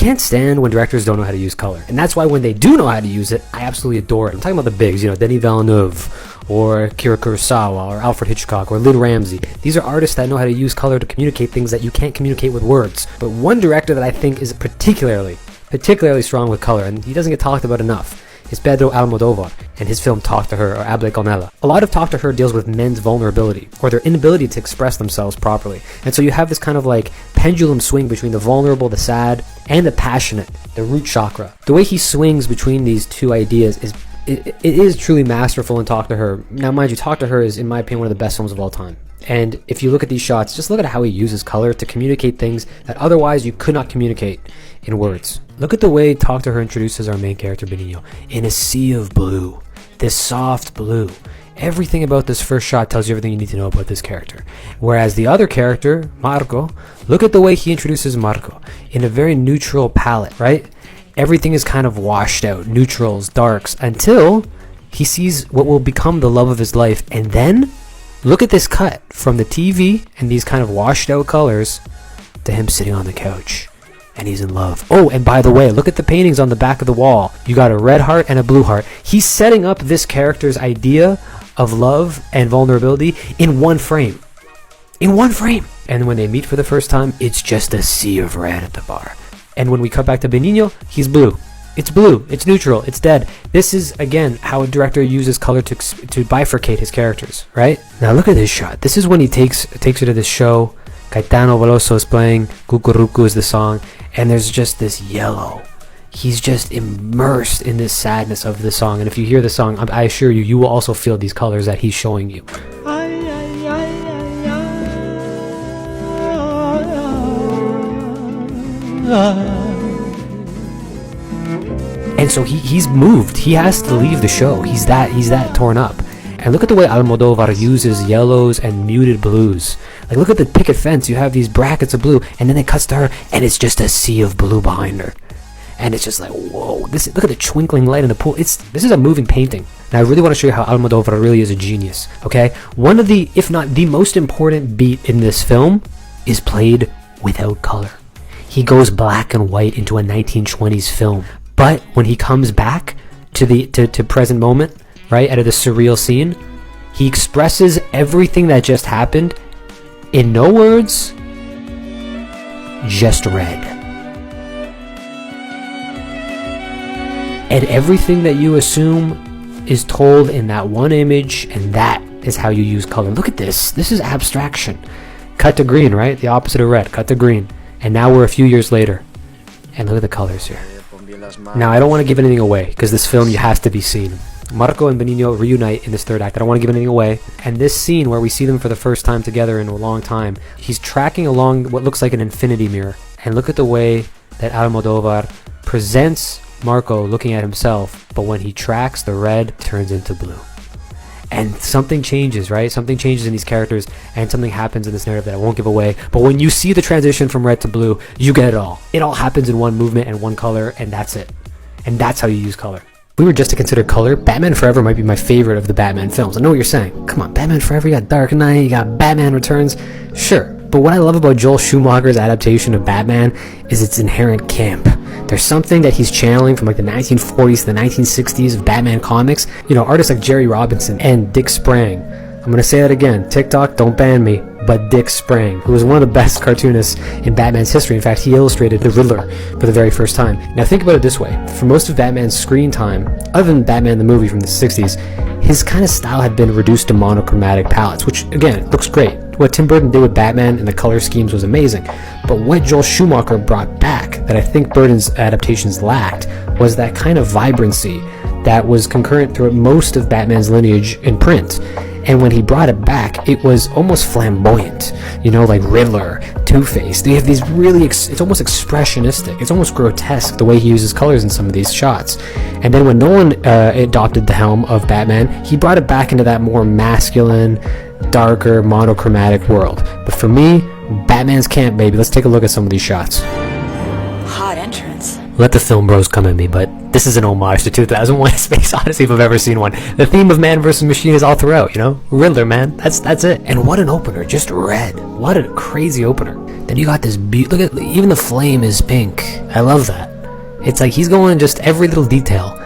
can't stand when directors don't know how to use color. And that's why when they do know how to use it, I absolutely adore it. I'm talking about the bigs, Denis Villeneuve, or Akira Kurosawa, or Alfred Hitchcock, or Lynn Ramsey. These are artists that know how to use color to communicate things that you can't communicate with words. But one director that I think is particularly strong with color, and he doesn't get talked about enough, is Pedro Almodovar and his film Talk to Her, or Hable con ella. A lot of Talk to Her deals with men's vulnerability, or their inability to express themselves properly. And so you have this kind of like pendulum swing between the vulnerable, the sad, and the passionate, the root chakra. The way he swings between these two ideas is it is truly masterful in Talk to Her. Now, mind you, Talk to Her is, in my opinion, one of the best films of all time. And if you look at these shots, just look at how he uses color to communicate things that otherwise you could not communicate in words. Look at the way Talk to Her introduces our main character, Benigno, in a sea of blue. This soft blue. Everything about this first shot tells you everything you need to know about this character. Whereas the other character, Marco, look at the way he introduces Marco in a very neutral palette, right? Everything is kind of washed out, neutrals, darks, until he sees what will become the love of his life. And then, look at this cut from the TV and these kind of washed out colors to him sitting on the couch. And he's in love. Oh, and by the way, look at the paintings on the back of the wall. You got a red heart and a blue heart. He's setting up this character's idea of love and vulnerability in one frame. In one frame. And when they meet for the first time, it's just a sea of red at the bar. And when we cut back to Benigno, he's blue. It's blue. It's neutral. It's dead. This is, again, how a director uses color to bifurcate his characters, right? Now look at this shot. This is when he takes her to this show. Caetano Veloso is playing. Cucurucu is the song. And there's just this yellow. He's just immersed in this sadness of the song. And if you hear the song, I assure you, you will also feel these colors that he's showing you. And so he's moved. He has to leave the show. He's that torn up. And look at the way Almodovar uses yellows and muted blues. Like, look at the picket fence. You have these brackets of blue, and then it cuts to her, and it's just a sea of blue behind her. And it's just like, whoa, look at the twinkling light in the pool. This is a moving painting. And I really want to show you how Almodovar really is a genius, okay? One of the, if not the most important beat in this film is played without color. He goes black and white into a 1920s film. But when he comes back to present moment, right, out of the surreal scene, he expresses everything that just happened in no words, just red. And everything that you assume is told in that one image, and that is how you use color. Look at this. This is abstraction. Cut to green, right? The opposite of red. Cut to green. And now we're a few years later. And look at the colors here. Now, I don't want to give anything away, because this film has to be seen. Marco and Benigno reunite in this third act. I don't want to give anything away. And this scene where we see them for the first time together in a long time, he's tracking along what looks like an infinity mirror. And look at the way that Almodovar presents Marco looking at himself, but when he tracks, the red turns into blue. And something changes, right? Something changes in these characters, and something happens in this narrative that I won't give away. But when you see the transition from red to blue, you get it all. It all happens in one movement and one color, and that's it. And that's how you use color. If we were just to consider color, Batman Forever might be my favorite of the Batman films. I know what you're saying. Come on, Batman Forever, you got Dark Knight, you got Batman Returns. Sure. But what I love about Joel Schumacher's adaptation of Batman is its inherent camp. There's something that he's channeling from like the 1940s to the 1960s of Batman comics. You know, artists like Jerry Robinson and Dick Sprang. I'm going to say that again. TikTok, don't ban me. But Dick Sprang, who was one of the best cartoonists in Batman's history. In fact, he illustrated the Riddler for the very first time. Now think about it this way. For most of Batman's screen time, other than Batman the movie from the 60s, his kind of style had been reduced to monochromatic palettes, which, again, looks great. What Tim Burton did with Batman and the color schemes was amazing. But what Joel Schumacher brought back, that I think Burton's adaptations lacked, was that kind of vibrancy that was concurrent throughout most of Batman's lineage in print. And when he brought it back, it was almost flamboyant, you know, like Riddler, Two-Face. They have these really, it's almost expressionistic. It's almost grotesque the way he uses colors in some of these shots. And then when Nolan adopted the helm of Batman, he brought it back into that more masculine, darker, monochromatic world. But for me, Batman's camp, baby. Let's take a look at some of these shots. Hot entrance. Let the film bros come at me, but this is an homage to 2001: A Space Odyssey if I've ever seen one. The theme of man versus machine is all throughout, you know? Riddler, man. That's it. And what an opener. Just red. What a crazy opener. Then you got this look at, even the flame is pink. I love that. It's like he's going just every little detail.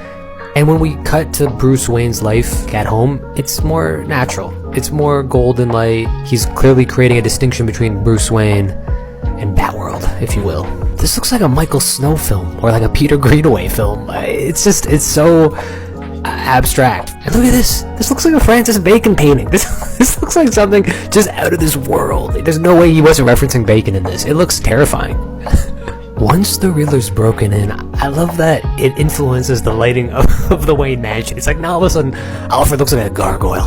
And when we cut to Bruce Wayne's life at home, it's more natural. It's more golden light. He's clearly creating a distinction between Bruce Wayne and Batworld, if you will. This looks like a Michael Snow film, or like a Peter Greenaway film. It's so abstract. And look at this. This looks like a Francis Bacon painting. This looks like something just out of this world. There's no way he wasn't referencing Bacon in this. It looks terrifying. Once the Riddler's broken in, I love that it influences the lighting of the Wayne Mansion. It's like now all of a sudden, Alfred looks like a gargoyle.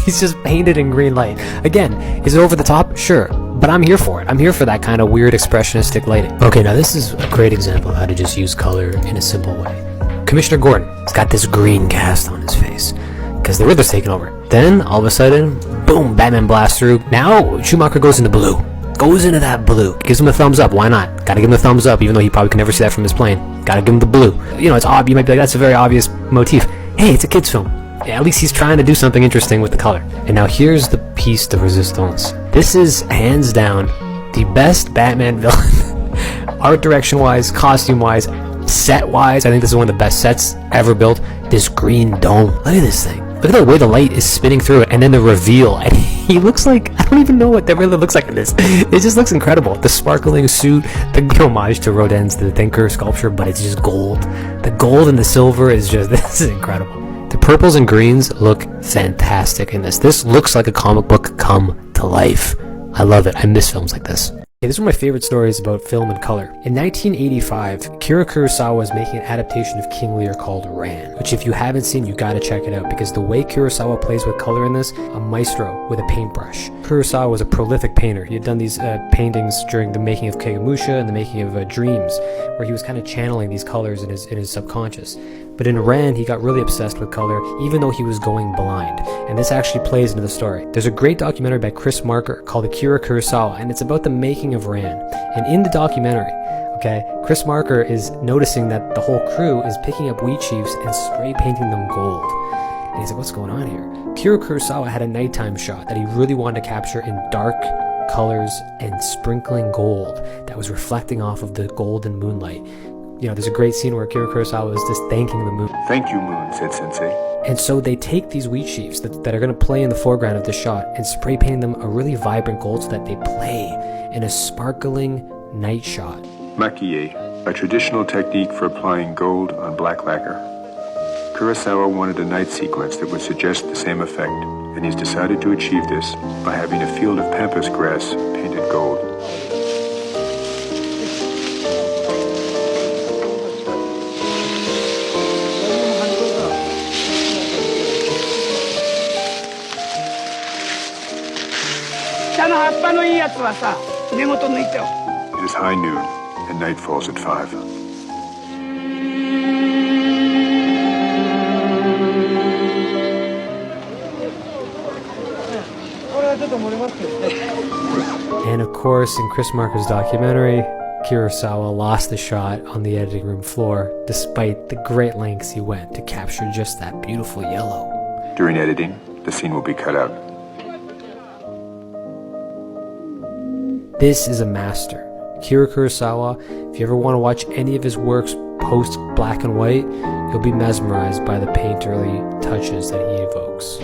He's just painted in green light. Again, is it over the top? Sure. But I'm here for it. I'm here for that kind of weird expressionistic lighting. Okay, now this is a great example of how to just use color in a simple way. Commissioner Gordon has got this green cast on his face because the Riddler's taking over. Then, all of a sudden, boom, Batman blasts through. Now, Schumacher goes into blue. Goes into that blue. Gives him a thumbs up. Why not? Gotta give him a thumbs up, even though he probably can never see that from his plane. Gotta give him the blue. You know, it's obvious. You might be like, that's a very obvious motif. Hey, it's a kid's film. Yeah, at least he's trying to do something interesting with the color. And now here's the piece de resistance. This is, hands down, the best Batman villain. Art direction-wise, costume-wise, set-wise, I think this is one of the best sets ever built. This green dome. Look at this thing. Look at the way the light is spinning through it, and then the reveal. And he looks like, I don't even know what that really looks like in this. It just looks incredible. The sparkling suit, the homage to Rodin's The Thinker sculpture, but it's just gold. The gold and the silver is just, this is incredible. The purples and greens look fantastic in this. This looks like a comic book come to life. I love it. I miss films like this. Okay, this is one of my favorite stories about film and color. In 1985, Akira Kurosawa was making an adaptation of King Lear called Ran, which if you haven't seen, you gotta check it out, because the way Kurosawa plays with color in this, a maestro with a paintbrush. Kurosawa was a prolific painter. He had done these paintings during the making of Kagemusha and the making of Dreams, where he was kind of channeling these colors in his subconscious. But in Ran, he got really obsessed with color, even though he was going blind. And this actually plays into the story. There's a great documentary by Chris Marker called Akira Kurosawa, and it's about the making of Ran. And in the documentary, okay, Chris Marker is noticing that the whole crew is picking up wheat sheaves and spray painting them gold. And he's like, what's going on here? Akira Kurosawa had a nighttime shot that he really wanted to capture in dark colors and sprinkling gold that was reflecting off of the golden moonlight. You know, there's a great scene where Akira Kurosawa is just thanking the moon. Thank you, moon, said Sensei. And so they take these wheat sheaves that are going to play in the foreground of the shot and spray paint them a really vibrant gold so that they play in a sparkling night shot. Maquille, a traditional technique for applying gold on black lacquer. Kurosawa wanted a night sequence that would suggest the same effect, and he's decided to achieve this by having a field of pampas grass painted gold. It is high noon, and night falls at 5. And of course, in Chris Marker's documentary, Kurosawa lost the shot on the editing room floor, despite the great lengths he went to capture just that beautiful yellow. During editing, the scene will be cut out. This is a master. Akira Kurosawa, if you ever want to watch any of his works post black and white, you'll be mesmerized by the painterly touches that he evokes.